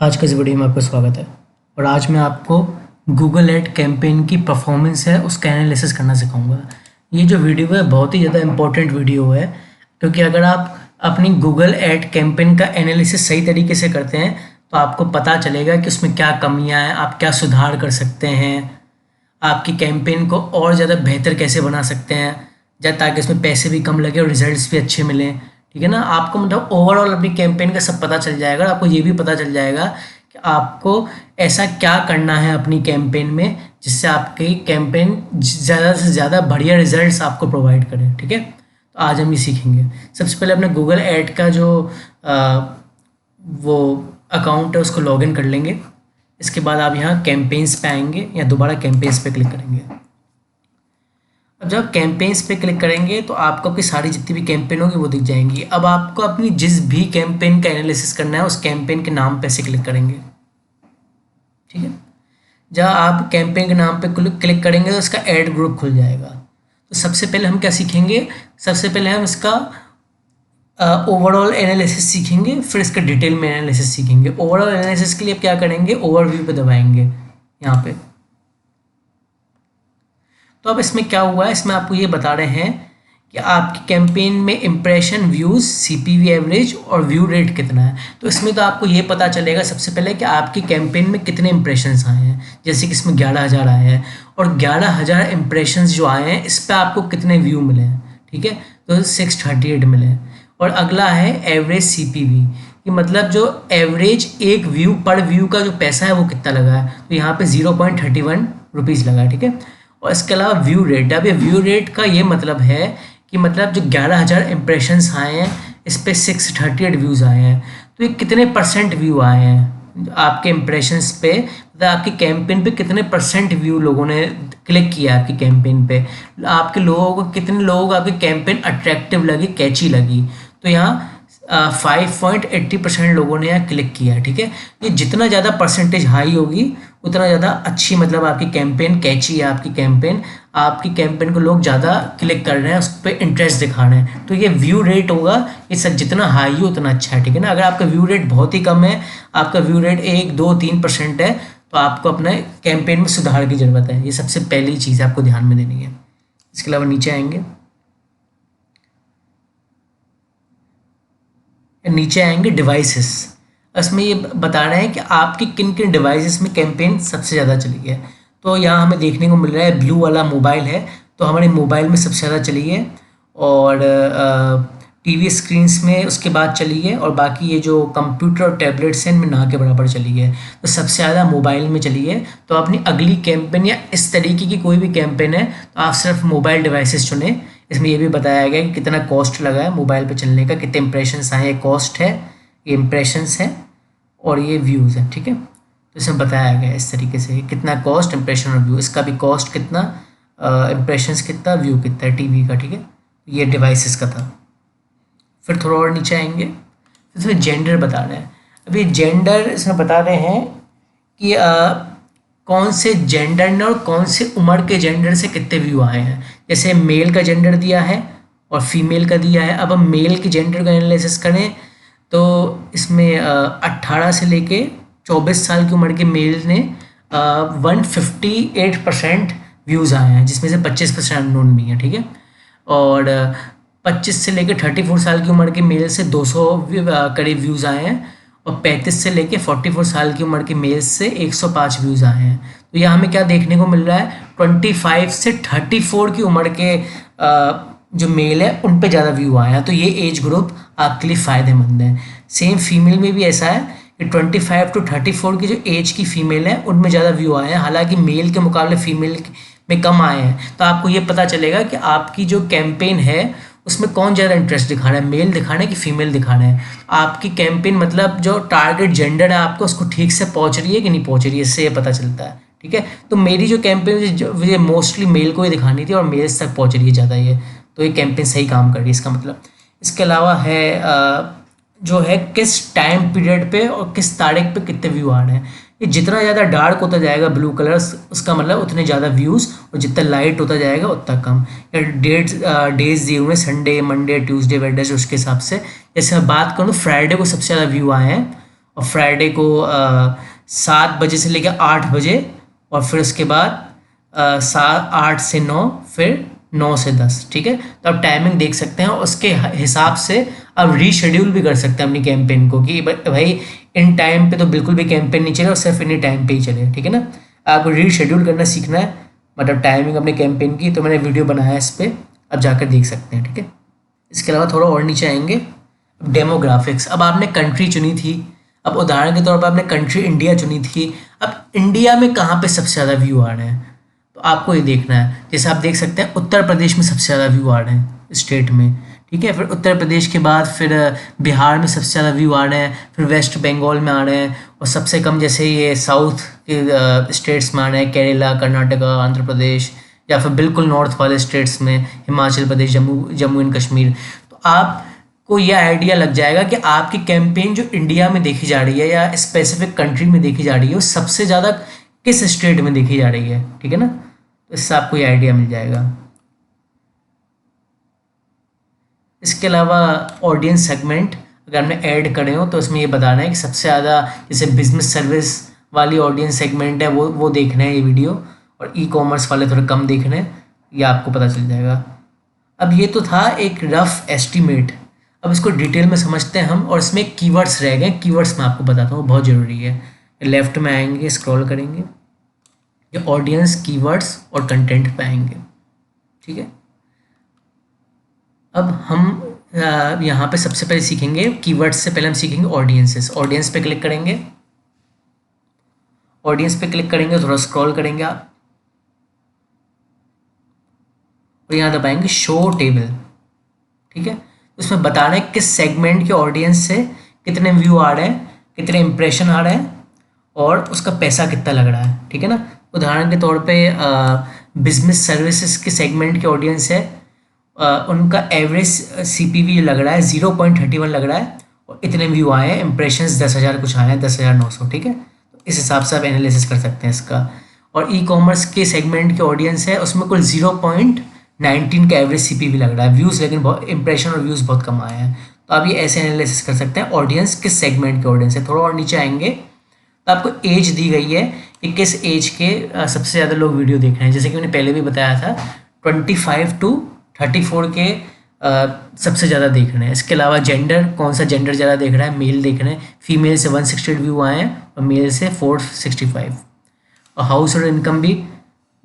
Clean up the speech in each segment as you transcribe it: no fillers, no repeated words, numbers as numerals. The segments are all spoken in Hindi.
आज का इस वीडियो में आपका स्वागत है। और आज मैं आपको गूगल एड कैंपेन की परफॉर्मेंस है उसका एनालिसिस करना सिखाऊंगा। ये जो वीडियो है बहुत ही ज़्यादा इंपॉर्टेंट वीडियो है, क्योंकि अगर आप अपनी गूगल एड कैंपेन का एनालिसिस सही तरीके से करते हैं तो आपको पता चलेगा कि उसमें क्या कमियां हैं, आप क्या सुधार कर सकते हैं, आपकी कैंपेन को और ज़्यादा बेहतर कैसे बना सकते हैं ताकि उसमें पैसे भी कम लगे और रिजल्ट्स भी अच्छे मिलें। ठीक है ना, आपको मतलब ओवरऑल अपनी कैंपेन का सब पता चल जाएगा। आपको ये भी पता चल जाएगा कि आपको ऐसा क्या करना है अपनी कैंपेन में जिससे आपकी कैंपेन ज़्यादा से ज़्यादा बढ़िया रिजल्ट्स आपको प्रोवाइड करे। ठीक है, तो आज हम ये सीखेंगे। सबसे पहले अपने गूगल ऐड का जो वो अकाउंट है उसको लॉगिन कर लेंगे। इसके बाद आप यहाँ कैंपेन्स पे आएंगे या दोबारा कैंपेन्स पे क्लिक करेंगे। अब जब कैंपेन्स पे क्लिक करेंगे तो आपको आपकी सारी जितनी भी कैंपेन होगी वो दिख जाएंगी। अब आपको अपनी जिस भी कैंपेन का एनालिसिस करना है उस कैंपेन के नाम पे से क्लिक करेंगे। ठीक है, जब आप कैंपेन के नाम पे क्लिक करेंगे तो इसका ऐड ग्रुप खुल जाएगा। तो सबसे पहले हम क्या सीखेंगे, सबसे पहले हम इसका ओवरऑल एनालिसिस सीखेंगे, फिर इसका डिटेल में एनालिसिस सीखेंगे। ओवरऑल एनालिसिस के लिए आप क्या करेंगे, ओवरव्यू पे दबाएंगे यहाँ पे। तो अब इसमें क्या हुआ है, इसमें आपको ये बता रहे हैं कि आपकी कैंपेन में इम्प्रेशन, व्यूज़, सीपीवी एवरेज और व्यू रेट कितना है। तो इसमें तो आपको ये पता चलेगा सबसे पहले कि आपकी कैंपेन में कितने इम्प्रेशंस आए हैं। जैसे कि इसमें 11,000 आए हैं और 11,000 इम्प्रेशंस जो आए हैं इस पर आपको कितने व्यू मिले हैं। ठीक है, तो 638 मिले हैं। और अगला है एवरेज सीपीवी, कि मतलब जो एवरेज एक व्यू पर व्यू का जो पैसा है वो कितना लगा है। तो यहाँ पे 0.31 रुपीज़ लगा है। ठीक है, और इसके अलावा व्यू रेट। अब ये व्यू रेट का ये मतलब है कि मतलब जो 11,000 इम्प्रेशंस आए हैं इस पर 638 व्यूज़ आए हैं, तो ये कितने परसेंट व्यू आए हैं आपके इम्प्रेशंस पे, मतलब आपकी कैंपेन पे कितने परसेंट व्यू लोगों ने क्लिक किया आपकी कैंपेन पे, आपके लोगों को कितने लोगों को आपकी कैंपेन अट्रैक्टिव लगी, कैची लगी। तो यहाँ 5.80% लोगों ने यहाँ क्लिक किया। ठीक है, ये जितना ज़्यादा परसेंटेज हाई होगी उतना ज़्यादा अच्छी, मतलब आपकी कैंपेन कैची है, आपकी कैंपेन को लोग ज़्यादा क्लिक कर रहे हैं, उस पर इंटरेस्ट दिखा रहे हैं। तो ये व्यू रेट होगा, ये सब जितना हाई हो उतना अच्छा है। ठीक है ना, अगर आपका व्यू रेट बहुत ही कम है, आपका व्यू रेट 1, 2, 3% है, तो आपको अपने कैंपेन में सुधार की ज़रूरत है। ये सबसे पहली चीज़ आपको ध्यान में देनी है। इसके अलावा नीचे आएंगे डिवाइसेस। इसमें ये बता रहे हैं कि आपकी किन किन डिवाइसेस में कैंपेन सबसे ज़्यादा चली है। तो यहाँ हमें देखने को मिल रहा है ब्लू वाला मोबाइल है, तो हमारे मोबाइल में सबसे ज़्यादा चली है, और टीवी स्क्रीन्स में उसके बाद चली है, और बाकी ये जो कंप्यूटर और टैबलेट्स हैं इनमें ना के बराबर चली है। तो सबसे ज़्यादा मोबाइल में चली है। तो अपनी अगली कैंपेन या इस तरीके की कोई भी कैंपेन है तो आप सिर्फ मोबाइल डिवाइसेस चुनें। इसमें ये भी बताया गया कि कितना कॉस्ट लगा है मोबाइल पे चलने का, कितने इंप्रेशंस आए, ये कॉस्ट है, ये इंप्रेशंस है और ये व्यूज़ है। ठीक है, तो इसमें बताया गया है इस तरीके से कितना कॉस्ट, इंप्रेशन और व्यू। इसका भी कॉस्ट कितना, इंप्रेशंस कितना, व्यू कितना है टीवी का। ठीक है, ये डिवाइसेस का था। फिर थोड़ा और नीचे आएंगे, फिर इसमें जेंडर बता रहे हैं। अभी जेंडर इसमें बता रहे हैं कि कौन से जेंडर ने और कौन से उम्र के जेंडर से कितने व्यू आए हैं। जैसे मेल का जेंडर दिया है और फीमेल का दिया है। अब हम मेल के जेंडर का एनालिसिस करें तो इसमें 18 से लेके 24 साल की उम्र के मेल ने 158% व्यूज़ आए हैं, जिसमें से 25% अननोन भी है। ठीक है, और 25 से लेके 34 साल की उम्र के मेल से 200 करीब व्यूज़ आए हैं, और 35 से लेके 44 साल की उम्र के मेल से 105 व्यूज़ आए हैं। तो यहाँ हमें क्या देखने को मिल रहा है, 25 से 34 की उम्र के जो मेल है उन पे ज़्यादा व्यू आए हैं। तो ये एज ग्रुप आपके लिए फ़ायदेमंद है। सेम फीमेल में भी ऐसा है कि 25 to 34 की जो एज की फ़ीमेल है उनमें ज़्यादा व्यू आए हैं, हालांकि मेल के मुकाबले फीमेल में कम आए हैं। तो आपको ये पता चलेगा कि आपकी जो कैंपेन है उसमें कौन ज़्यादा इंटरेस्ट दिखा रहा है, मेल दिखा रहे हैं कि फीमेल दिखा रहे हैं। आपकी कैंपेन मतलब जो टारगेट जेंडर है आपको उसको ठीक से पहुंच रही है कि नहीं पहुंच रही है, इससे ये पता चलता है। ठीक है, तो मेरी जो कैंपेन मुझे मोस्टली मेल को ही दिखानी थी और मेल्स तक पहुंच रही है ज़्यादा ये, तो ये कैंपेन सही काम कर रही है इसका मतलब। इसके अलावा है जो है किस टाइम पीरियड पे और किस तारीख पे कितने व्यू आ रहे हैं। ये जितना ज़्यादा डार्क होता जाएगा ब्लू कलर, उसका मतलब उतने ज़्यादा व्यूज़, और जितना लाइट होता जाएगा उतना कम। या डेज दिए हुए संडे, मंडे, ट्यूसडे, वेडनेसडे, उसके हिसाब से। जैसे मैं बात करूँ फ्राइडे को सबसे ज़्यादा व्यू आए हैं और फ्राइडे को 7 बजे से लेकर 8 बजे, और फिर उसके बाद 8 से 9, फिर 9 से 10। ठीक है, तो आप टाइमिंग देख सकते हैं, उसके हिसाब से आप रीशेड्यूल भी कर सकते हैं अपनी कैंपेन को कि भाई इन टाइम पे तो बिल्कुल भी कैंपेन नहीं चले और सिर्फ इन्हीं टाइम पे ही चले। ठीक है ना, आपको रीशेड्यूल करना सीखना है, मतलब टाइमिंग अपने कैंपेन की, तो मैंने वीडियो बनाया है इस पर, आप जाकर देख सकते हैं। ठीक है, इसके अलावा थोड़ा और नीचे आएंगे, डेमोग्राफिक्स। अब आपने कंट्री चुनी थी, अब उदाहरण के तौर पर आपने कंट्री इंडिया चुनी थी। अब इंडिया में कहाँ पे सबसे ज़्यादा व्यू आ रहे हैं, तो आपको ये देखना है। जैसे आप देख सकते हैं उत्तर प्रदेश में सबसे ज़्यादा व्यू आ रहे हैं स्टेट में। ठीक है, फिर उत्तर प्रदेश के बाद फिर बिहार में सबसे ज़्यादा व्यू आ रहे हैं, फिर वेस्ट बंगाल में आ रहे हैं, और सबसे कम जैसे ये साउथ के स्टेट्स में आ रहे हैं, केरला, कर्नाटका, आंध्र प्रदेश, या फिर बिल्कुल नॉर्थ वाले स्टेट्स में हिमाचल प्रदेश, जम्मू एंड कश्मीर। तो आपको यह आइडिया लग जाएगा कि आपकी कैंपेन जो इंडिया में देखी जा रही है या स्पेसिफिक कंट्री में देखी जा रही है, वो सबसे ज़्यादा किस स्टेट में देखी जा रही है। ठीक है ना, तो इससे आपको ये आइडिया मिल जाएगा। इसके अलावा ऑडियंस सेगमेंट अगर हमने ऐड करे हो तो इसमें ये बताना है कि सबसे ज़्यादा जैसे बिजनेस सर्विस वाली ऑडियंस सेगमेंट है वो देखना है ये वीडियो, और ई कॉमर्स वाले थोड़े कम देखने हैं, ये आपको पता चल जाएगा। अब ये तो था एक रफ एस्टिमेट, अब इसको डिटेल में समझते हैं हम, और इसमें कीवर्ड्स रह गए। कीवर्ड्स मैं आपको बताता हूँ, बहुत ज़रूरी है। लेफ्ट में आएंगे, स्क्रॉल करेंगे, ये ऑडियंस, कीवर्ड्स और कंटेंट पे आएंगे। ठीक है, अब हम यहाँ पे सबसे पहले सीखेंगे कीवर्ड्स से पहले हम सीखेंगे ऑडियंसेस। ऑडियंस पे क्लिक करेंगे, ऑडियंस पे क्लिक करेंगे, थोड़ा स्क्रॉल करेंगे आप, और यहाँ दबाएंगे शो टेबल। ठीक है, उसमें बताना है किस सेगमेंट के ऑडियंस से कितने व्यू आ रहे हैं, कितने इंप्रेशन आ रहे हैं, और उसका पैसा कितना लग रहा है। ठीक है ना, उदाहरण के तौर पे बिजनेस सर्विसेज के सेगमेंट के ऑडियंस है, उनका एवरेज CPV लग रहा है 0.31 लग रहा है, और इतने व्यू आए हैं, इंप्रेशंस 10,000 कुछ आए हैं, 10,900। ठीक है, तो इस हिसाब से आप एनालिसिस कर सकते हैं इसका। और ई कॉमर्स के सेगमेंट के ऑडियंस है, उसमें कुल 0.19 का एवरेज CPV लग रहा है व्यूज़, लेकिन बहुत इंप्रेशन और व्यूज़ बहुत कम आए हैं। तो आप ये ऐसे एनालिसिस कर सकते हैं ऑडियंस किस सेगमेंट के ऑडियंस है। थोड़ा और नीचे आएंगे तो आपको एज दी गई है कि किस एज के सबसे ज़्यादा लोग वीडियो देख रहे हैं। जैसे कि मैंने पहले भी बताया था, 25 to 34 के सबसे ज़्यादा देख रहे हैं। इसके अलावा जेंडर, कौन सा जेंडर ज़्यादा देख रहा है, मेल देख रहे हैं, फीमेल से 168 व्यू आए हैं और मेल से 465। और हाउस होल्ड इनकम भी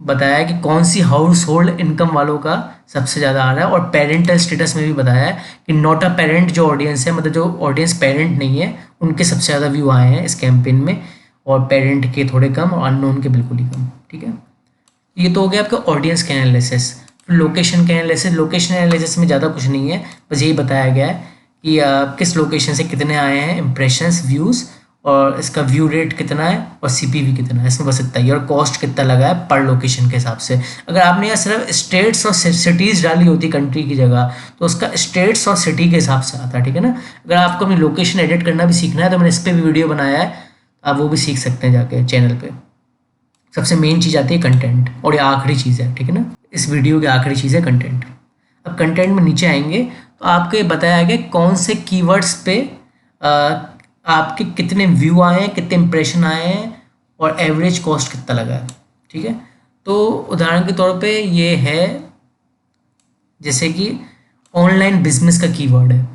बताया कि कौन सी हाउस होल्ड इनकम वालों का सबसे ज़्यादा आ रहा है। और पेरेंटल स्टेटस में भी बताया है कि नॉट अ पेरेंट जो ऑडियंस है, मतलब जो ऑडियंस पेरेंट नहीं है, उनके सबसे ज़्यादा व्यू आए हैं इस कैंपेन में, और पेरेंट के थोड़े कम और अननोन के बिल्कुल ही कम। ठीक है, ये तो हो गया आपका ऑडियंस का एनालिसिस। लोकेशन के एनालिसिस, लोकेशन एनालिसिस में ज़्यादा कुछ नहीं है, बस यही बताया गया है कि किस लोकेशन से कितने आए हैं इंप्रेशंस, व्यूज़, और इसका व्यू रेट कितना है और CPV कितना है, इसमें बस इतना ही, और कॉस्ट कितना लगा है पर लोकेशन के हिसाब से। अगर आपने यहाँ सिर्फ स्टेट्स और सिटीज़ डाली होती कंट्री की जगह, तो उसका स्टेट्स और सिटी के हिसाब से आता है। ठीक है ना, अगर आपको अपनी लोकेशन एडिट करना भी सीखना है तो मैंने इस पर भी वीडियो बनाया है, आप वो भी सीख सकते हैं जाके चैनल पर। सबसे मेन चीज़ आती है कंटेंट, और ये आखिरी चीज़ है। ठीक है ना, इस वीडियो की आखिरी चीज़ है कंटेंट। अब कंटेंट में नीचे आएंगे तो आपको ये बताया गया कौन से कीवर्ड्स पे आपके कितने व्यू आए हैं, कितने इंप्रेशन आए हैं, और एवरेज कॉस्ट कितना लगा है। ठीक है, तो उदाहरण के तौर पे ये है जैसे कि ऑनलाइन बिजनेस का कीवर्ड है।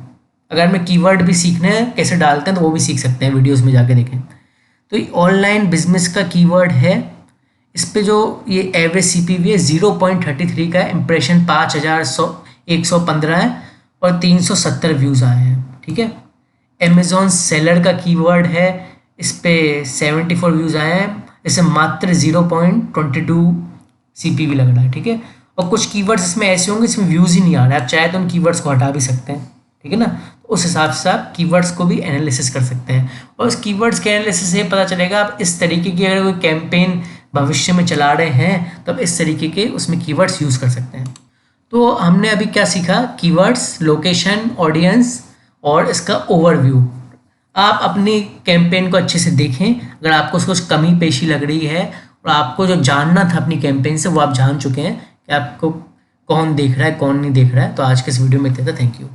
अगर मैं कीवर्ड भी सीखने हैं कैसे डालते हैं तो वो भी सीख सकते हैं, वीडियोस में जाके देखें। तो ये ऑनलाइन बिजनेस का कीवर्ड है, इस पे जो ये एवरेज CPV है 0.33 का है, इंप्रेशन 5,115 है, और 370 व्यूज़ आए हैं। ठीक है, अमेजॉन सेलर का कीवर्ड है, इस पे 74 व्यूज़ आए हैं, इसे मात्र 0.22 CPV लग रहा है। ठीक है, और कुछ कीवर्ड्स इसमें ऐसे होंगे इसमें व्यूज़ ही नहीं आ रहा है, आप चाहे तो उन कीवर्ड्स को हटा भी सकते हैं। ठीक है ना, तो उस हिसाब से आप कीवर्ड्स को भी एनालिसिस कर सकते हैं, और उस कीवर्ड्स के एनालिसिस से पता चलेगा आप इस तरीके की अगर कोई कैंपेन भविष्य में चला रहे हैं तो आप इस तरीके के उसमें कीवर्ड्स यूज़ कर सकते हैं। तो हमने अभी क्या सीखा, कीवर्ड्स, लोकेशन, ऑडियंस और इसका ओवरव्यू। आप अपनी कैंपेन को अच्छे से देखें, अगर आपको कुछ कमी पेशी लग रही है और आपको जो जानना था अपनी कैंपेन से वो आप जान चुके हैं कि आपको कौन देख रहा है कौन नहीं देख रहा है। तो आज के इस वीडियो में इतना था, थैंक यू।